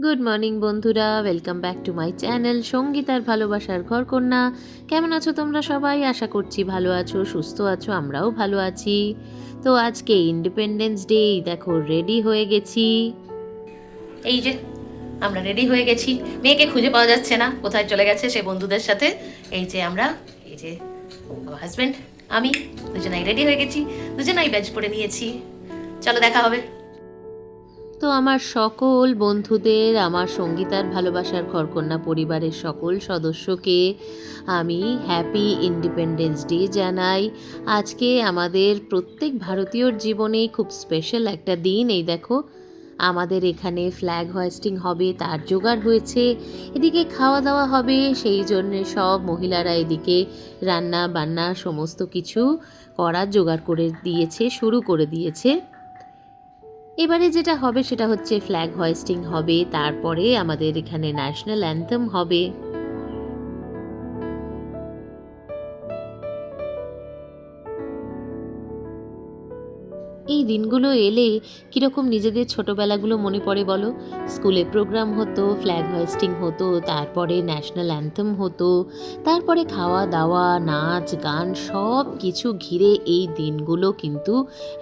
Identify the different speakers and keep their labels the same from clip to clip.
Speaker 1: Good morning বন্ধুরা, welcome back to my channel সঙ্গীতার ভালোবাসার ঘরকন্যা। কেমন আছো তোমরা সবাই? আশা করছি ভালো আছো, সুস্থ আছো, আমরাও ভালো আছি। তো আজকে ইন্ডিপেন্ডেন্স ডে, দেখো রেডি হয়ে গেছি।
Speaker 2: এই যে আমরা রেডি হয়ে গেছি। মেয়েকে খুঁজে পাওয়া যাচ্ছে না, কোথায় চলে গেছে সে বন্ধুদের সাথে। এই যে আমরা, এই যে আমার হাজব্যান্ড, আমি দুজনাই রেডি হয়ে গেছি, দুজনাই ব্যাচ পরে নিয়েছি। চলো দেখা হবে।
Speaker 1: তো আমার সকল বন্ধুদের, আমার সঙ্গীতার ভালোবাসার ঘরকন্যা পরিবারের সকল সদস্যকে আমি হ্যাপি ইন্ডিপেন্ডেন্স ডে জানাই। আজকে আমাদের প্রত্যেক ভারতীয়র জীবনেই খুব স্পেশাল একটা দিন। এই দেখো, আমাদের এখানে ফ্ল্যাগ হোয়েস্টিং হবে, তার জোগাড় হয়েছে। এদিকে খাওয়া দাওয়া হবে, সেই জন্যে সব মহিলারা এদিকে রান্না বান্না সমস্ত কিছু করার জোগাড় করে দিয়েছে, শুরু করে দিয়েছে। এবারে যেটা হবে সেটা হচ্ছে ফ্ল্যাগ হোয়েস্টিং হবে, তারপরে আমাদের এখানে ন্যাশনাল অ্যান্থেম হবে। এই দিনগুলো এলে কীরকম নিজেদের ছোটোবেলাগুলো মনে পড়ে বলো। স্কুলে প্রোগ্রাম হতো, ফ্ল্যাগ হোয়েস্টিং হতো, তারপরে ন্যাশনাল অ্যান্থেম হতো, তারপরে খাওয়া দাওয়া, নাচ গান সব কিছু ঘিরে এই দিনগুলো কিন্তু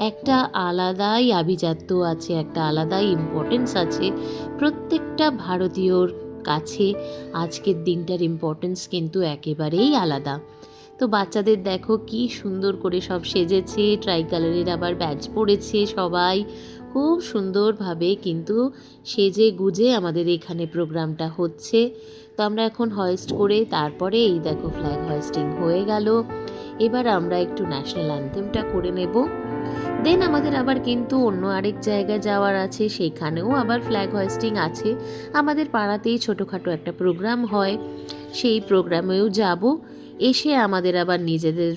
Speaker 1: একটা আলাদাই আভিজাত্য আছে, একটা আলাদাই ইম্পর্টেন্স আছে প্রত্যেকটা ভারতীয়র কাছে। আজকের দিনটার ইম্পর্টেন্স কিন্তু একেবারেই আলাদা। তো বাচ্চাদের দেখো কি সুন্দর করে সব সেজেছে, ট্রাই কালারের আবার ব্যাজ পড়েছে সবাই, খুব সুন্দরভাবে কিন্তু সেজে গুজে আমাদের এখানে প্রোগ্রামটা হচ্ছে। তো আমরা এখন হয়েস্ট করে তারপরে এই দেখো ফ্ল্যাগ হয়েস্টিং হয়ে গেল। এবার আমরা একটু ন্যাশনাল অ্যান্থেমটা করে নেব। দেন আমাদের আবার কিন্তু অন্য আরেক জায়গায় যাওয়ার আছে, সেখানেও আবার ফ্ল্যাগ হোয়েস্টিং আছে। আমাদের পাড়াতেই ছোটোখাটো একটা প্রোগ্রাম হয়, সেই প্রোগ্রামেও যাব। এসে আমাদের আবার নিজেদের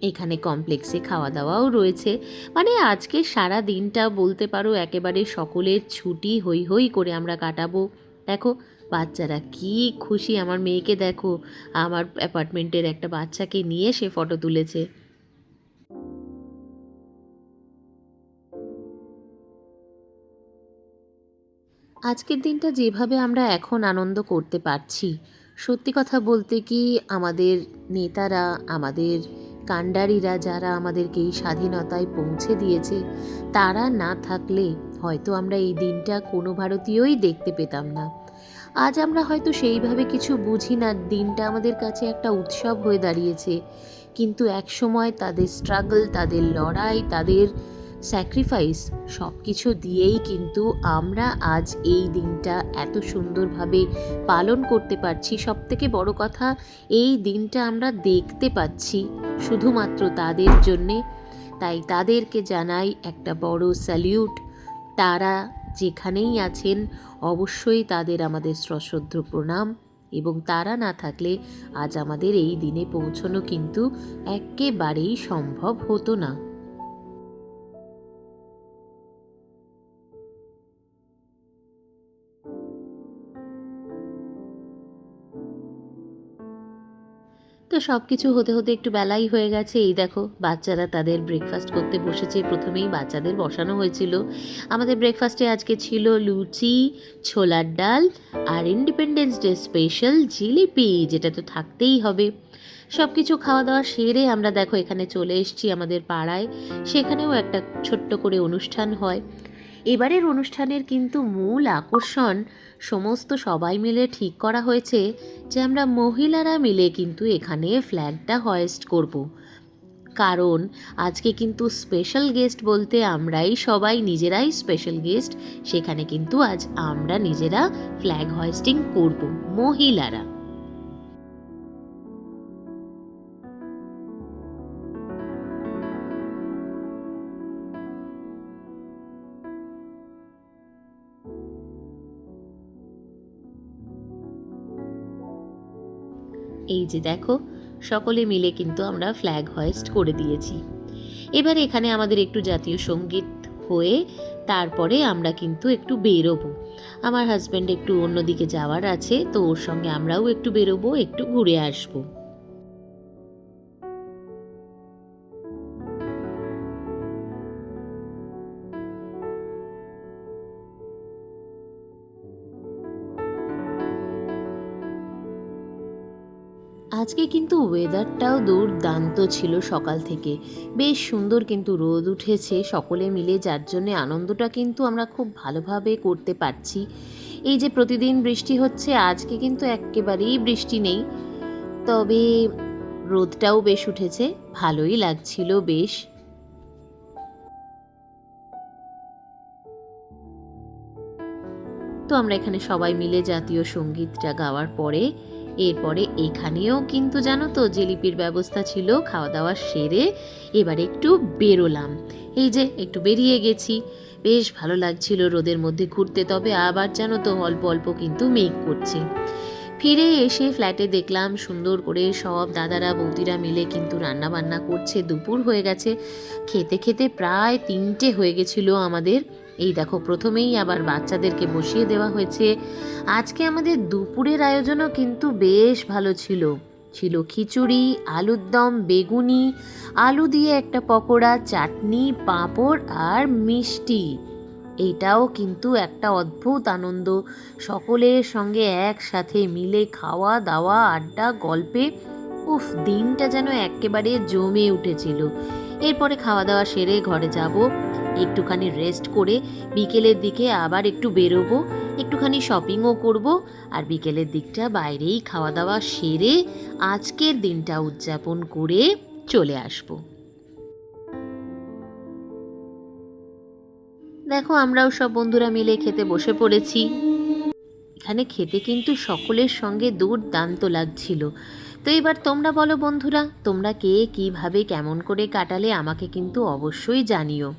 Speaker 1: এখানে কমপ্লেক্সে খাওয়া দাওয়াও রয়েছে। মানে আজকে সারা দিনটা বলতে পারো একেবারে সকলের ছুটি হই হই করে আমরা কাটাবো। দেখো বাচ্চারা কি খুশি, আমার মেয়েকে দেখো, আমার অ্যাপার্টমেন্টের একটা বাচ্চাকে নিয়ে সে ফটো তুলেছে। আজকের দিনটা যেভাবে আমরা এখন আনন্দ করতে পারছি, সত্যি কথা বলতে কি, আমাদের নেতারা, আমাদের কাণ্ডারিরা যারা আমাদেরকে এই স্বাধীনতায় পৌঁছে দিয়েছে, তারা না থাকলে হয়তো আমরা এই দিনটা কোনো ভারতীয়ই দেখতে পেতাম না। আজ আমরা হয়তো সেইভাবে কিছু বুঝি না, দিনটা আমাদের কাছে একটা উৎসব হয়ে দাঁড়িয়েছে, কিন্তু একসময় তাদের স্ট্রাগল, তাদের লড়াই, তাদের স্যাক্রিফাইস সব কিছু দিয়েই কিন্তু আমরা আজ এই দিনটা এত সুন্দরভাবে পালন করতে পারছি। সবথেকে বড় কথা, এই দিনটা আমরা দেখতে পাচ্ছি শুধুমাত্র তাদের জন্যে। তাই তাদেরকে জানাই একটা বড় স্যালিউট। তারা যেখানেই আছেন অবশ্যই তাদের আমাদের সশ্রদ্ধ প্রণাম। এবং তারা না থাকলে আজ আমাদের এই দিনে পৌঁছানো কিন্তু একেবারেই সম্ভব হতো না। তো সব কিছু হতে হতে একটু বেলাই হয়ে গেছে। এই দেখো বাচ্চারা তাদের ব্রেকফাস্ট করতে বসেছে। প্রথমেই বাচ্চাদের বসানো হয়েছিল। আমাদের ব্রেকফাস্টে আজকে ছিল লুচি, ছোলার ডাল আর ইন্ডিপেন্ডেন্স ডে স্পেশাল জিলিপি, যেটা তো থাকতেই হবে। সব কিছু খাওয়া দাওয়া সেরে আমরা দেখো এখানে চলে এসেছি আমাদের পাড়ায়। সেখানেও একটা ছোট্ট করে অনুষ্ঠান হয়। এবারের অনুষ্ঠানের কিন্তু মূল আকর্ষণ, সমস্ত সবাই মিলে ঠিক করা হয়েছে যে আমরা মহিলারা মিলে কিন্তু এখানে ফ্ল্যাগটা হয়েস্ট করব। কারণ আজকে কিন্তু স্পেশাল গেস্ট বলতে আমরাই সবাই নিজেরাই স্পেশাল গেস্ট। সেখানে কিন্তু আজ আমরা নিজেরা ফ্ল্যাগ হয়েস্টিং করব, মহিলারা। এই যে দেখো, সকলে মিলে কিন্তু আমরা ফ্ল্যাগ হয়েস্ট করে দিয়েছি। এবার এখানে আমাদের একটু জাতীয় সঙ্গীত হয়ে তারপরে আমরা কিন্তু একটু বেরোবো। আমার হাজব্যান্ড একটু অন্যদিকে যাওয়ার আছে, তো ওর সঙ্গে আমরাও একটু বেরোবো, একটু ঘুরে আসবো। আজকে কিন্তু ওয়েদারটাও দুর্দান্ত ছিল সকাল থেকে, বেশ সুন্দর কিন্তু রোদ উঠেছে সকলে মিলে, যার জন্যে আনন্দটা কিন্তু আমরা খুব ভালোভাবে করতে পারছি। এই যে প্রতিদিন বৃষ্টি হচ্ছে, আজকে কিন্তু একেবারেই বৃষ্টি নেই, তবে রোদটাও বেশ উঠেছে, ভালোই লাগছিল বেশ। তো আমরা এখানে সবাই মিলে জাতীয় সঙ্গীতটা গাওয়ার পরে এরপরে এখানেও কিন্তু জানো তো জিলিপির ব্যবস্থা ছিল, খাওয়া দাওয়া সেরে এবারে একটু বেরোলাম। এই যে একটু বেরিয়ে গেছি, বেশ ভালো লাগছিল রোদের মধ্যে ঘুরতে, তবে আবার জানো তো অল্প অল্প কিন্তু মেঘ করছে। ফিরে এসে ফ্ল্যাটে দেখলাম সুন্দর করে সব দাদারা বৌদিরা মিলে কিন্তু রান্না বান্না করছে, দুপুর হয়ে গেছে, খেতে খেতে প্রায় 3টে হয়ে গেছিলো আমাদের। এই দেখো প্রথমেই আবার বাচ্চাদেরকে বসিয়ে দেওয়া হয়েছে। আজকে আমাদের দুপুরের আয়োজনও কিন্তু বেশ ভালো ছিল। ছিল খিচুড়ি, আলুর দম, বেগুনি, আলু দিয়ে একটা পকোড়া, চাটনি, পাঁপড় আর মিষ্টি। এটাও কিন্তু একটা অদ্ভুত আনন্দ, সকলের সঙ্গে একসাথে মিলে খাওয়া দাওয়া, আড্ডা, গল্পে, উফ, দিনটা যেন একেবারে জমে উঠেছিল। এরপরে খাওয়া দাওয়া সেরে ঘরে যাব, একটুখানি রেস্ট করে বিকেলের দিকে আবার একটু বেরোবো, একটুখানি শপিংও করব, আর বিকেলের দিকটা বাইরেই খাওয়া দাওয়া সেরে আজকের দিনটা উদযাপন করে চলে আসবো। দেখো আমরাও সব বন্ধুরা মিলে খেতে বসে পড়েছি। এখানে খেতে কিন্তু সকলের সঙ্গে দুর্দান্ত লাগছিল। তো এবার তোমরা বলো বন্ধুরা, তোমরা কে কীভাবে কেমন করে কাটালে আমাকে কিন্তু অবশ্যই জানিও।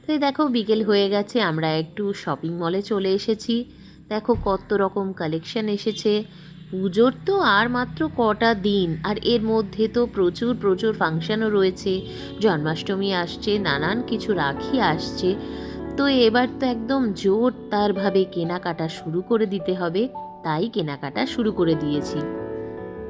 Speaker 1: তো এই দেখো বিকেল হয়ে গেছে, আমরা একটু শপিং মলে চলে এসেছি। দেখো কত রকম কালেকশন এসেছে। পুজোর তো আর মাত্র কটা দিন, আর এর মধ্যে তো প্রচুর প্রচুর ফাংশনও রয়েছে, জন্মাষ্টমী আসছে, নানান কিছু রাখি আসছে। তো এবার তো একদম জোরদারভাবে কেনাকাটা শুরু করে দিতে হবে, তাই কেনাকাটা শুরু করে দিয়েছি।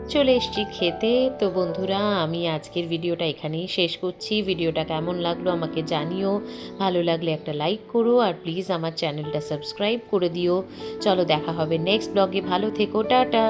Speaker 1: চলে এসছি খেতে। তো বন্ধুরা আমি আজকের ভিডিওটা এখানেই শেষ করছি। ভিডিওটা কেমন লাগলো আমাকে জানিও, ভালো লাগলে একটা লাইক করো, আর প্লিজ আমার চ্যানেলটা সাবস্ক্রাইব করে দিও। চলো দেখা হবে নেক্সট ব্লগে, ভালো থেকো, টাটা।